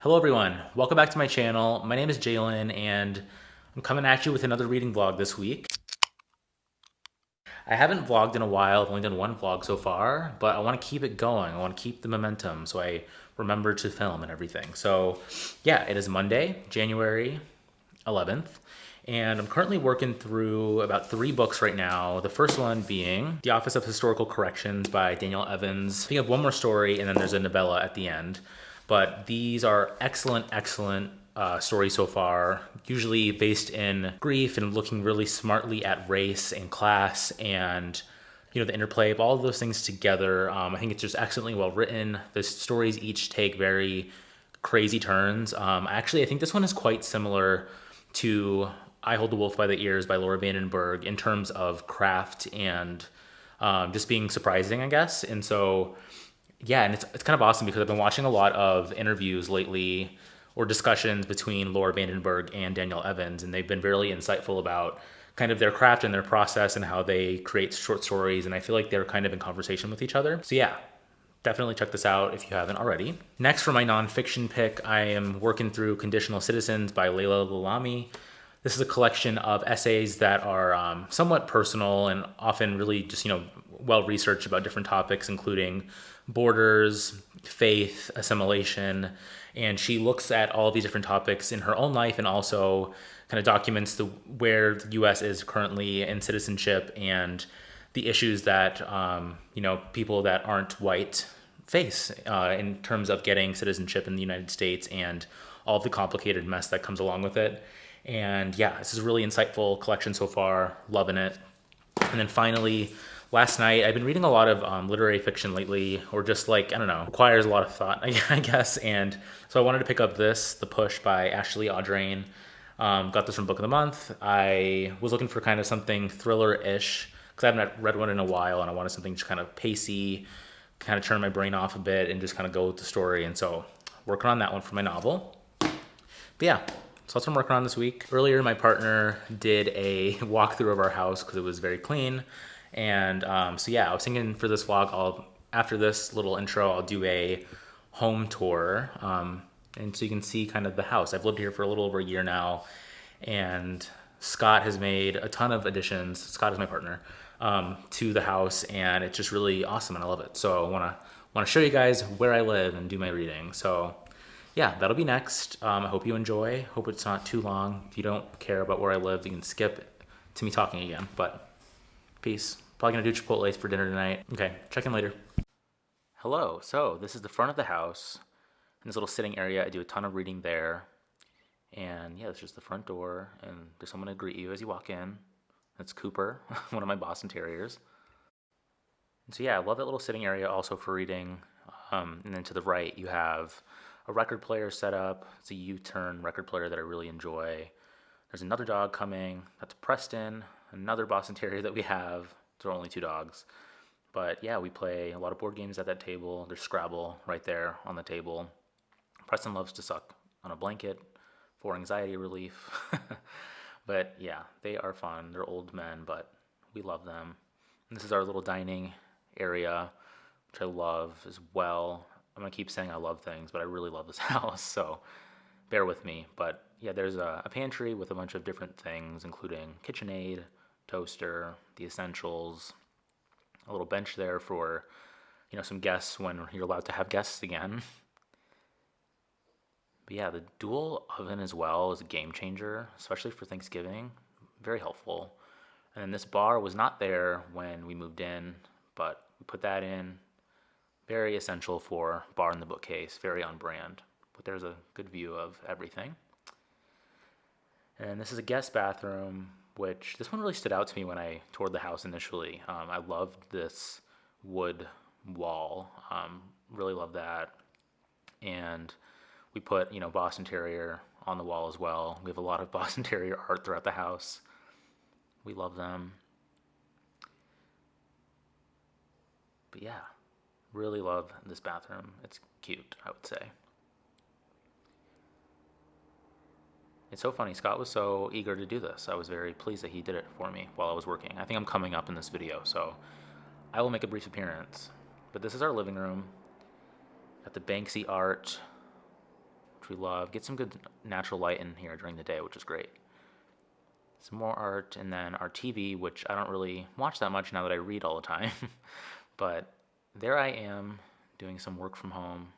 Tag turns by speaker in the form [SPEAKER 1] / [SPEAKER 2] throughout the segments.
[SPEAKER 1] Hello everyone, welcome back to my channel. My name is Jalen and I'm coming at you with another reading vlog this week. I haven't vlogged in a while, I've only done one vlog so far, but I want to keep it going. I want to keep the momentum so I remember to film and everything. So yeah, it is Monday, January 11th, and I'm currently working through about 3 books right now. The first one being The Office of Historical Corrections by Danielle Evans. I think I have one more story and then there's a novella at the end. But these are excellent stories so far, usually based in grief and looking really smartly at race and class and the interplay of all of those things together. I think it's just excellently well written. The stories each take very crazy turns. Actually, I think this one is quite similar to I Hold the Wolf by the Ears by Laura Vandenberg in terms of craft and just being surprising, I guess. And so yeah, and it's kind of awesome because I've been watching a lot of interviews lately or discussions between Laura Vandenberg and Danielle Evans, and they've been really insightful about kind of their craft and their process and how they create short stories, and I feel like they're kind of in conversation with each other. So yeah, definitely check this out if you haven't already. Next, for my nonfiction pick, I am working through Conditional Citizens by Laila Lalami. This is a collection of essays that are somewhat personal and often really just, well researched about different topics, including borders, faith, assimilation. And she looks at all these different topics in her own life and also kind of documents where the US is currently in citizenship and the issues that, people that aren't white face in terms of getting citizenship in the United States and all of the complicated mess that comes along with it. And yeah, this is a really insightful collection so far, loving it. And then finally, last night, I've been reading a lot of literary fiction lately, or just like, I don't know, requires a lot of thought, I guess. And so I wanted to pick up The Push by Audrain. Got this from Book of the Month. I was looking for kind of something thriller-ish, because I haven't read one in a while, and I wanted something just kind of pacey, kind of turn my brain off a bit, and just kind of go with the story. And so working on that one for my novel. But yeah, so that's what I'm working on this week. Earlier, my partner did a walkthrough of our house because it was very clean. And so yeah, I was thinking for this vlog, after this little intro, I'll do a home tour. And so you can see kind of the house. I've lived here for a little over a year now. And Scott has made a ton of additions. Scott is my partner, to the house. And it's just really awesome and I love it. So I want to show you guys where I live and do my reading. So yeah, that'll be next. I hope you enjoy. Hope it's not too long. If you don't care about where I live, you can skip to me talking again. But peace. Probably gonna do Chipotle for dinner tonight. Okay, check in later. Hello. So this is the front of the house. In this little sitting area, I do a ton of reading there. And yeah, it's just the front door, and there's someone to greet you as you walk in. That's Cooper, one of my Boston Terriers. And so yeah, I love that little sitting area also for reading. And then to the right, you have a record player set up. It's a U-turn record player that I really enjoy. There's another dog coming. That's Preston, another Boston Terrier that we have. There are only 2 dogs. But yeah, we play a lot of board games at that table. There's Scrabble right there on the table. Preston loves to suck on a blanket for anxiety relief. But yeah, they are fun. They're old men, but we love them. And this is our little dining area, which I love as well. I'm gonna keep saying I love things, but I really love this house, so bear with me. But yeah, there's a pantry with a bunch of different things, including KitchenAid, toaster, the essentials, a little bench there for, some guests when you're allowed to have guests again. But yeah, the dual oven as well is a game changer, especially for Thanksgiving. Very helpful. And then this bar was not there when we moved in, but we put that in. Very essential for bar in the bookcase, very on brand. But there's a good view of everything. And this is a guest bathroom, which this one really stood out to me when I toured the house initially. I loved this wood wall. Really love that. And we put, Boston Terrier on the wall as well. We have a lot of Boston Terrier art throughout the house. We love them. But yeah, really love this bathroom. It's cute, I would say. It's so funny, Scott was so eager to do this. I was very pleased that he did it for me while I was working. I think I'm coming up in this video, so I will make a brief appearance. But this is our living room. Got the Banksy art which we love. Get some good natural light in here during the day, which is great. Some more art, and then our TV, which I don't really watch that much now that I read all the time. But there I am doing some work from home.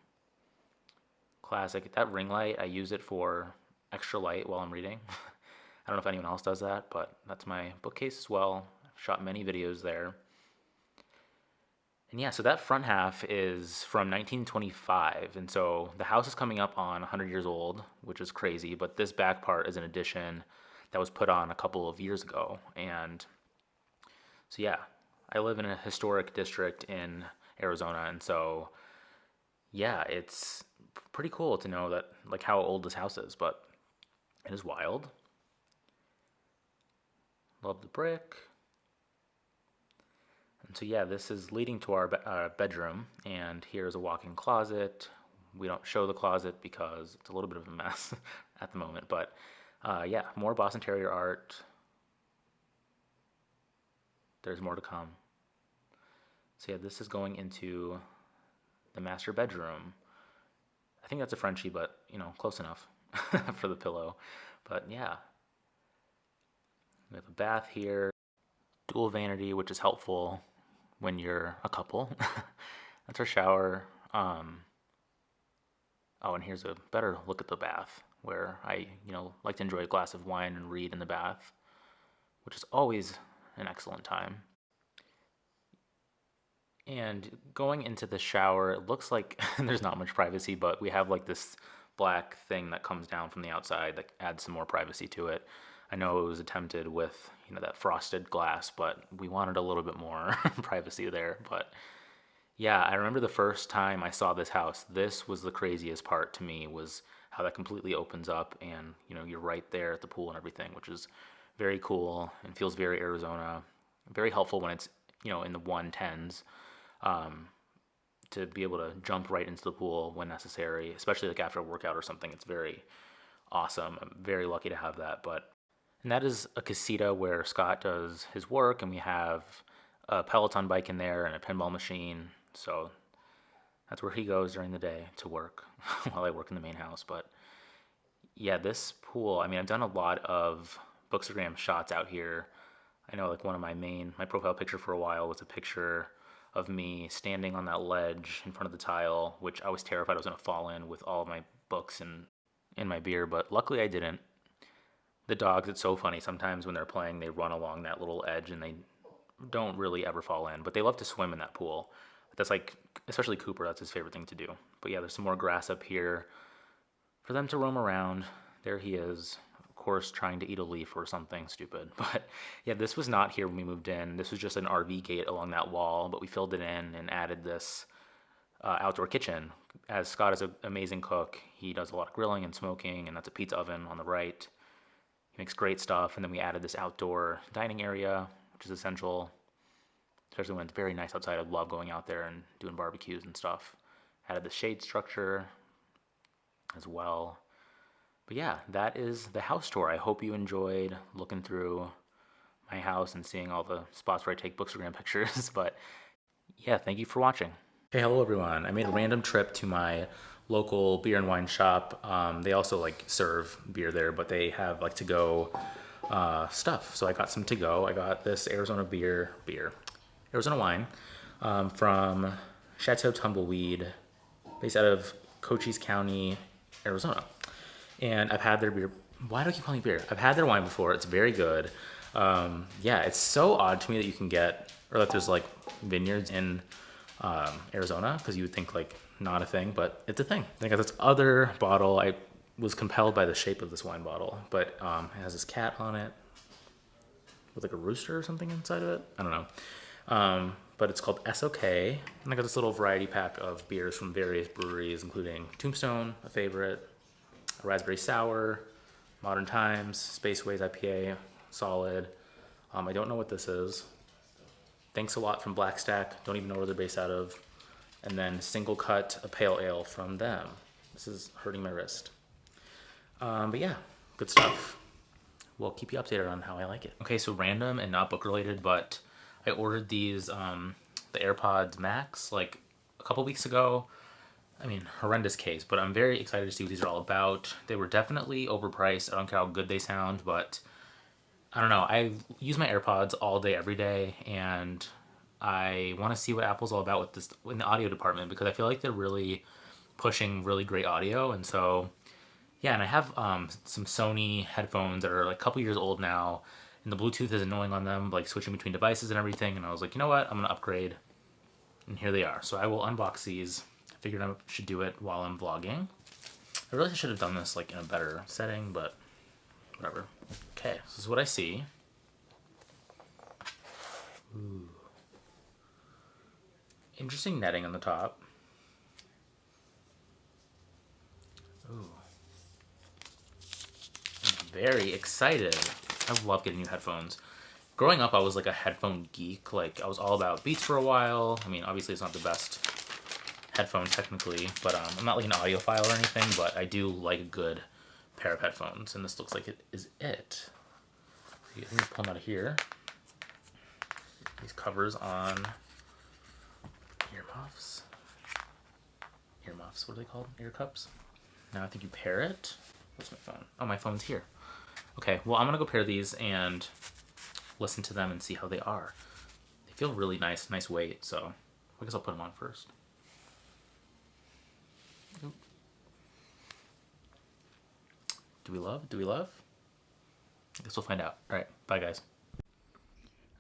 [SPEAKER 1] Classic. That ring light, I use it for extra light while I'm reading. I don't know if anyone else does that, but that's my bookcase as well. I've shot many videos there. And yeah, so that front half is from 1925, and so the house is coming up on 100 years old, which is crazy, but this back part is an addition that was put on a couple of years ago. And so yeah, I live in a historic district in Arizona, and so yeah, it's pretty cool to know that, like, how old this house is, but it is wild. Love the brick. And so yeah, this is leading to our bedroom, and here's a walk-in closet. We don't show the closet because it's a little bit of a mess at the moment, but yeah, more Boston Terrier art. There's more to come. So yeah, this is going into the master bedroom. I think that's a Frenchie, but you know, close enough for the pillow. But yeah, we have a bath here, dual vanity, which is helpful when you're a couple. That's our shower. Oh, and here's a better look at the bath, where I, like to enjoy a glass of wine and read in the bath, which is always an excellent time. And going into the shower, it looks like there's not much privacy, but we have like this black thing that comes down from the outside that adds some more privacy to it. I know it was attempted with, that frosted glass, but we wanted a little bit more privacy there. But yeah, I remember the first time I saw this house, this was the craziest part to me, was how that completely opens up and, you're right there at the pool and everything, which is very cool and feels very Arizona. Very helpful when it's, in the 110s, to be able to jump right into the pool when necessary, especially like after a workout or something. It's very awesome. I'm very lucky to have that. And that is a casita where Scott does his work, and we have a Peloton bike in there and a pinball machine. So that's where he goes during the day to work while I work in the main house. But yeah, this pool, I've done a lot of Bookstagram shots out here. I know like one of my profile picture for a while was a picture of me standing on that ledge in front of the tile, which I was terrified I was going to fall in with all of my books and my beer, but luckily I didn't. The dogs, it's so funny. Sometimes when they're playing, they run along that little edge and they don't really ever fall in, but they love to swim in that pool. That's like, especially Cooper, that's his favorite thing to do. But yeah, there's some more grass up here for them to roam around. There he is, of course, trying to eat a leaf or something stupid. But yeah, this was not here when we moved in. This was just an RV gate along that wall, but we filled it in and added this outdoor kitchen. As Scott is an amazing cook, he does a lot of grilling and smoking, and that's a pizza oven on the right. He makes great stuff, and then we added this outdoor dining area, which is essential, especially when it's very nice outside. I love going out there and doing barbecues and stuff. Added the shade structure as well. But yeah, that is the house tour. I hope you enjoyed looking through my house and seeing all the spots where I take Bookstagram pictures. But yeah, thank you for watching. Hey, hello everyone. I made a random trip to my local beer and wine shop. They also like serve beer there, but they have like to go stuff. So I got some to go. I got this Arizona Arizona wine from Chateau Tumbleweed, based out of Cochise County, Arizona. And I've had their beer. Why do I keep calling it beer? I've had their wine before. It's very good. Yeah, it's so odd to me that you can get, or that there's like vineyards in Arizona, because you would think like not a thing, but it's a thing. I got this other bottle. I was compelled by the shape of this wine bottle, but it has this cat on it with like a rooster or something inside of it. I don't know. But it's called SOK. And I got this little variety pack of beers from various breweries, including Tombstone, a favorite, a raspberry sour, Modern Times, Spaceways IPA, solid. I don't know what this is. Thanks a Lot from Blackstack. Don't even know where they're based out of. And then Single Cut, a pale ale from them. This is hurting my wrist. But yeah, good stuff. We'll keep you updated on how I like it. Okay, so random and not book related, but I ordered these, the AirPods Max, like a couple weeks ago. I mean, horrendous case, but I'm very excited to see what these are all about. They were definitely overpriced. I don't care how good they sound, but I don't know. I use my AirPods all day, every day, and I want to see what Apple's all about with this in the audio department, because I feel like they're really pushing really great audio. And so, yeah, and I have some Sony headphones that are like a couple years old now, and the Bluetooth is annoying on them, like switching between devices and everything. And I was like, you know what? I'm going to upgrade. And here they are. So I will unbox these. I figured I should do it while I'm vlogging. I really should have done this like in a better setting, but whatever. Okay, this is what I see. Ooh. Interesting netting on the top. Ooh. I'm very excited. I love getting new headphones. Growing up, I was like a headphone geek. Like, I was all about Beats for a while. I mean, obviously it's not the best headphone technically, but I'm not like an audiophile or anything, but I do like a good pair of headphones, and this looks like it is it. So let me pull them out of here. These covers on earmuffs. Earmuffs, what are they called? Ear cups? Now I think you pair it. Where's my phone? Oh, my phone's here. Okay, well, I'm gonna go pair these and listen to them and see how they are. They feel really nice, nice weight, so I guess I'll put them on first. Oop. Do we love? Do we love? I guess we'll find out. All right, bye guys.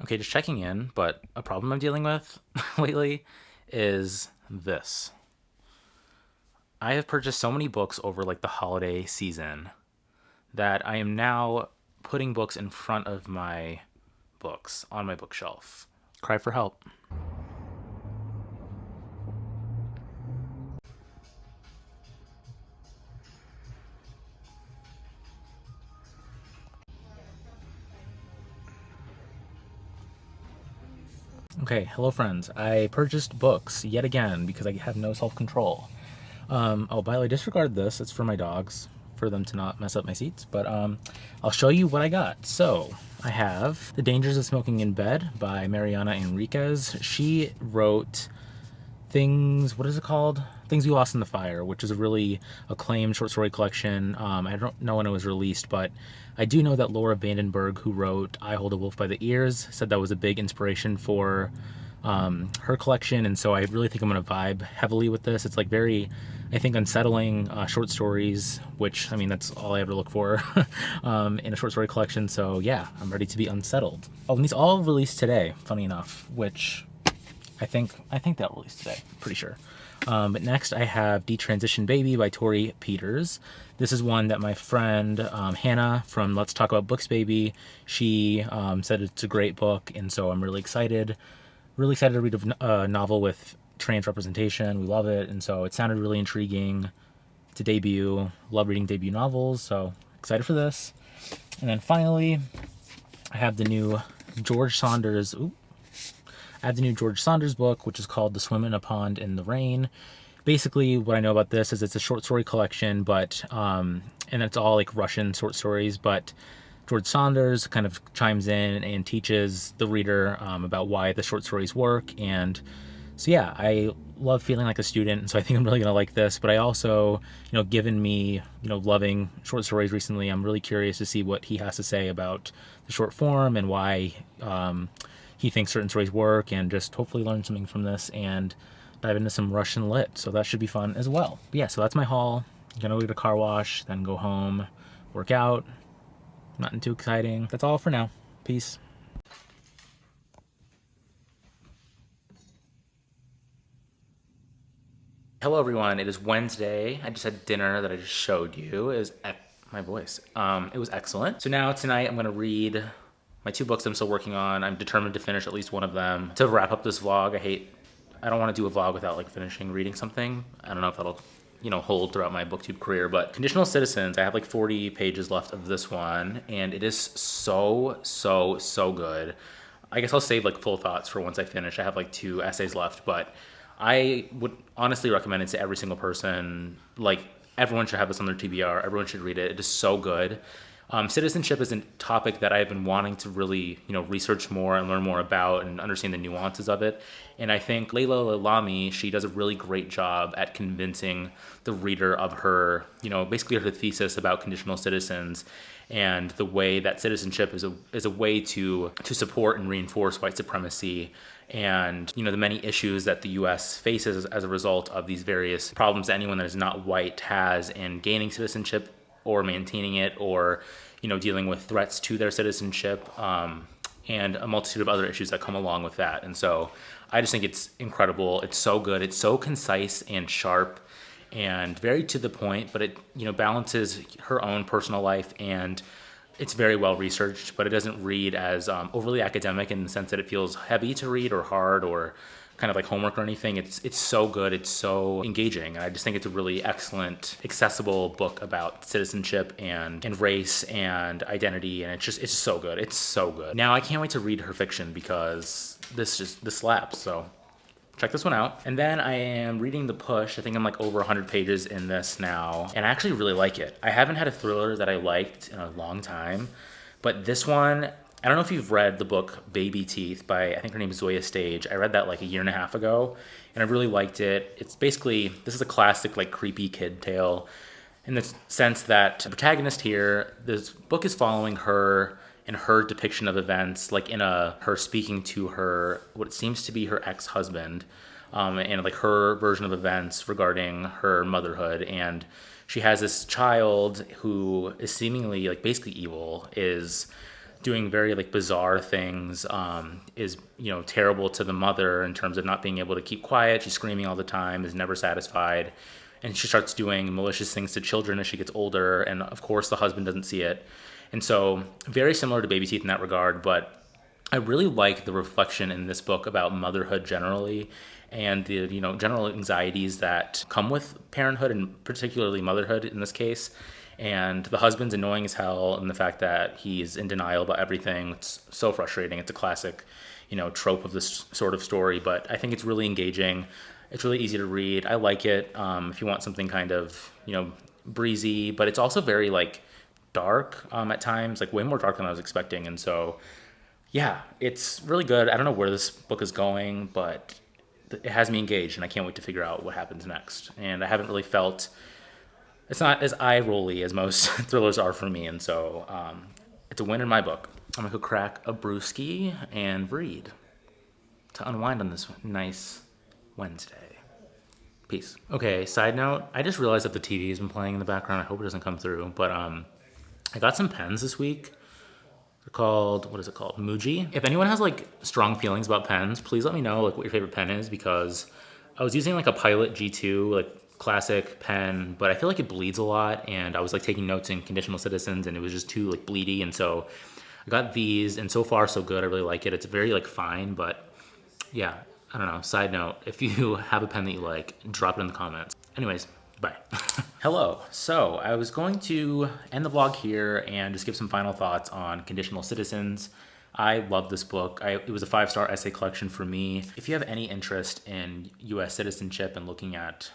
[SPEAKER 1] Okay, just checking in, but a problem I'm dealing with lately is this. I have purchased so many books over like the holiday season that I am now putting books in front of my books on my bookshelf. Cry for help. Okay, hello friends. I purchased books yet again because I have no self-control. Oh, by the way, disregard this. It's for my dogs, for them to not mess up my seats. But I'll show you what I got. So I have The Dangers of Smoking in Bed by Mariana Enríquez. She wrote Things, what is it called? Things We Lost in the Fire, which is a really acclaimed short story collection. I don't know when it was released, but I do know that Laura Vandenberg, who wrote I Hold a Wolf by the Ears, said that was a big inspiration for her collection, and so I really think I'm going to vibe heavily with this. It's like very, I think, unsettling short stories, which, I mean, that's all I ever look for in a short story collection, so yeah, I'm ready to be unsettled. Oh, and these all released today, funny enough, which I think they'll release today, pretty sure. But next I have Detransition Baby by Torrey Peters. This is one that my friend Hannah from Let's Talk About Books Baby, she said it's a great book, and so I'm really excited to read a novel with trans representation. We love it, and so it sounded really intriguing. It's a debut. Love reading debut novels, so excited for this. And then finally, I have the new George Saunders. I have the new George Saunders book, which is called The Swim in a Pond in the Rain. Basically, what I know about this is it's a short story collection, but and it's all like Russian short stories, but George Saunders kind of chimes in and teaches the reader about why the short stories work. And so yeah, I love feeling like a student, and so I think I'm really gonna like this. But I also, given me, loving short stories recently, I'm really curious to see what he has to say about the short form and why he thinks certain stories work, and just hopefully learn something from this and dive into some Russian lit. So that should be fun as well. But yeah, so that's my haul. I'm gonna go get a car wash, then go home, work out. Nothing too exciting. That's all for now. Peace. Hello everyone, it is Wednesday. I just had dinner that I just showed you. It was my voice. It was excellent. So now tonight I'm gonna read my 2 books I'm still working on. I'm determined to finish at least one of them. To wrap up this vlog, I don't want to do a vlog without like finishing reading something. I don't know if that'll, hold throughout my booktube career, but Conditional Citizens, I have like 40 pages left of this one, and it is so good. I guess I'll save like full thoughts for once I finish. I have like 2 essays left, but I would honestly recommend it to every single person. Like, everyone should have this on their TBR. Everyone should read it. It is so good. Citizenship is a topic that I've been wanting to really, research more and learn more about and understand the nuances of it. And I think Laila Lalami, she does a really great job at convincing the reader of her, basically her thesis about conditional citizens and the way that citizenship is a way to support and reinforce white supremacy and the many issues that the U.S. faces as a result of these various problems that anyone that is not white has in gaining citizenship or maintaining it, or dealing with threats to their citizenship, and a multitude of other issues that come along with that. And so I just think it's incredible. It's so good. It's so concise and sharp and very to the point, but it balances her own personal life, and it's very well researched, but it doesn't read as overly academic in the sense that it feels heavy to read or hard or kind of like homework or anything. It's so good. It's so engaging. And I just think it's a really excellent, accessible book about citizenship and race and identity. And it's so good. It's so good. Now I can't wait to read her fiction because this slaps. So check this one out. And then I am reading The Push. I think I'm like over 100 pages in this now. And I actually really like it. I haven't had a thriller that I liked in a long time. But this one, I don't know if you've read the book Baby Teeth by, I think her name is Zoya Stage. I read that like a year and a half ago, and I really liked it. It's basically, this is a classic like creepy kid tale in the sense that the protagonist here, this book is following her and her depiction of events, like in her speaking to her, what seems to be her ex-husband, and like her version of events regarding her motherhood. And she has this child who is seemingly like basically evil, is doing very like bizarre things, is terrible to the mother in terms of not being able to keep quiet. She's screaming all the time, is never satisfied, and she starts doing malicious things to children as she gets older, and of course the husband doesn't see it. And so very similar to Baby Teeth in that regard, but I really like the reflection in this book about motherhood generally and the general anxieties that come with parenthood and particularly motherhood in this case. And the husband's annoying as hell, and the fact that he's in denial about everything. It's so frustrating. It's a classic, trope of this sort of story, but I think it's really engaging. It's really easy to read. I like it if you want something kind of, breezy, but it's also very like dark at times, like way more dark than I was expecting. And so, yeah, it's really good. I don't know where this book is going, but it has me engaged, and I can't wait to figure out what happens next. And I haven't really felt... It's not as eye-rolly as most thrillers are for me, and so it's a win in my book. I'm gonna go crack a brewski and read to unwind on this nice Wednesday. Peace. Okay, side note, I just realized that the TV has been playing in the background. I hope it doesn't come through, but I got some pens this week. They're called, what is it called? Muji. If anyone has like strong feelings about pens, please let me know like what your favorite pen is, because I was using like a Pilot G2, like classic pen, but I feel like it bleeds a lot, and I was like taking notes in Conditional Citizens, and it was just too like bleedy, and so I got these, and so far so good. I really like it. It's very like fine, but yeah, I don't know. Side note, if you have a pen that you like, drop it in the comments. Anyways, bye. Hello. So I was going to end the vlog here and just give some final thoughts on Conditional Citizens. I love this book. It was a 5-star essay collection for me. If you have any interest in U.S. citizenship and looking at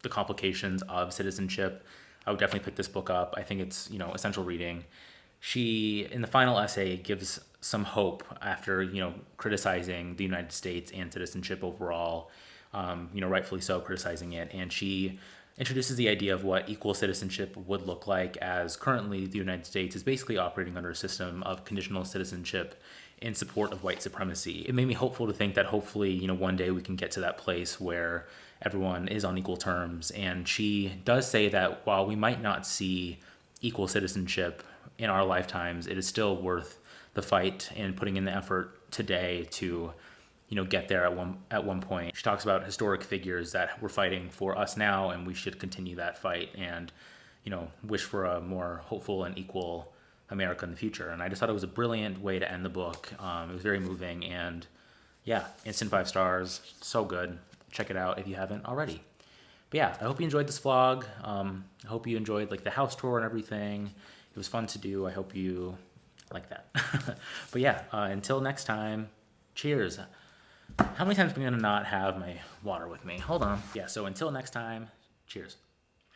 [SPEAKER 1] the complications of citizenship, I would definitely pick this book up. I think it's, essential reading. She, in the final essay, gives some hope after, criticizing the United States and citizenship overall, rightfully so, criticizing it. And she introduces the idea of what equal citizenship would look like, as currently the United States is basically operating under a system of conditional citizenship in support of white supremacy. It made me hopeful to think that hopefully, one day we can get to that place where everyone is on equal terms. And she does say that while we might not see equal citizenship in our lifetimes, it is still worth the fight and putting in the effort today to get there at one point. She talks about historic figures that were fighting for us now, and we should continue that fight and, wish for a more hopeful and equal America in the future. And I just thought it was a brilliant way to end the book. It was very moving, and yeah, instant 5 stars. So good. Check it out if you haven't already. But yeah, I hope you enjoyed this vlog. I hope you enjoyed like the house tour and everything. It was fun to do. I hope you like that. But yeah, until next time, cheers. How many times am I gonna not have my water with me? Hold on. Yeah, so until next time, cheers.